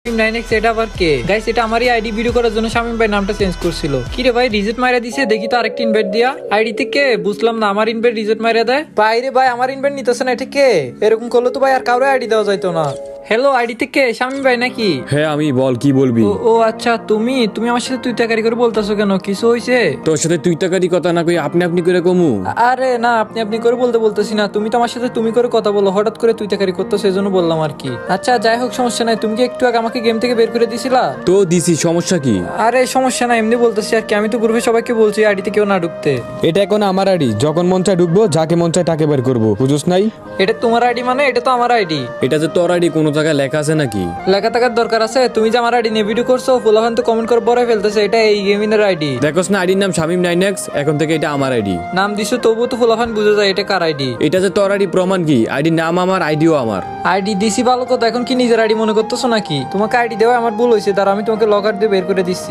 9x এটা আবার কে? Guys এটা আমারই আইডি ভিডিও করার জন্য শামিম ভাই নামটা চেঞ্জ করছিল। কি রে ভাই রিজেক্ট মাইরা দিছে, দেখি তো আরেকটা ইনভাইট দিয়া। আইডি থেকে বুঝলাম না, আমার ইনভাইট রিজেক্ট মাইরা দেয়। ভাই রে ভাই আমার ইনভাইট নিতেছে না, এটা কে? এরকম করলে তো ভাই আর কারো আইডি দেওয়া যাইতো না। হ্যালো, আইডি থেকে শামিম ভাই নাকি? হ্যাঁ আমি, বল কি বলবি? ও আচ্ছা, তুমি আমার সাথে তুই তাকারি করে বলতেছো কেন? কিছু হইছে? তোর সাথে তুই টাকারি কথা না কই আপনি আপনি করে কমু? আরে না, আপনি করে বলতেছি না, তুমি তো আমার সাথে তুমি করে কথা বলো, হঠাৎ করে তুই তাকারি করতো সেজন্য বললাম আর কি। আচ্ছা যাই হোক, সমস্যা নাই। তুমি কি একটু আগে আমাকে গেম থেকে বের করে দিছিলা? তো দিছি, সমস্যা কি? আরে সমস্যা নাই, এমনি বলতেছি আর কি। আমি তো গ্রুপে সবাইকে বলছি আইডিতে কেউ না ঢুকতে। এটা এখন আমার আইডি, যখন মন চায় ঢুকবো, যাকে মন চায় তাকে বের করবো, বুঝোস নাই? এটা তোমার আইডি মানে? এটা তো আমার আইডি। এটা যে তোর আইডি কোনো জায়গায় লেখা আছে নাকি? লেখা থাকার দরকার আছে? তুমি যে আমার আইডি নিয়ে ভিডিও করছো, ফুলাফান তো কমেন্ট করে বড় ফেলতেছে এটা এই গেমিনের আইডি। দেখোস না আইডির নাম শামিম 9x, এখন থেকে এটা আমার আইডি। নাম দিছো তবুও তো ফুলাফান বুঝে যায় এটা কার আইডি। এটা যে তোর আইডি প্রমাণ কি? আইডির নাম আমার, আইডিও আমার। আইডি দিছি ভালো কথা, এখন কি নিজের আইডি মনে করতেছো নাকি? তোমাকে আইডি দেওয়া আমার ভুল হয়েছে, তার আমি তোমাকে লগার দিয়ে বের করে দিচ্ছি।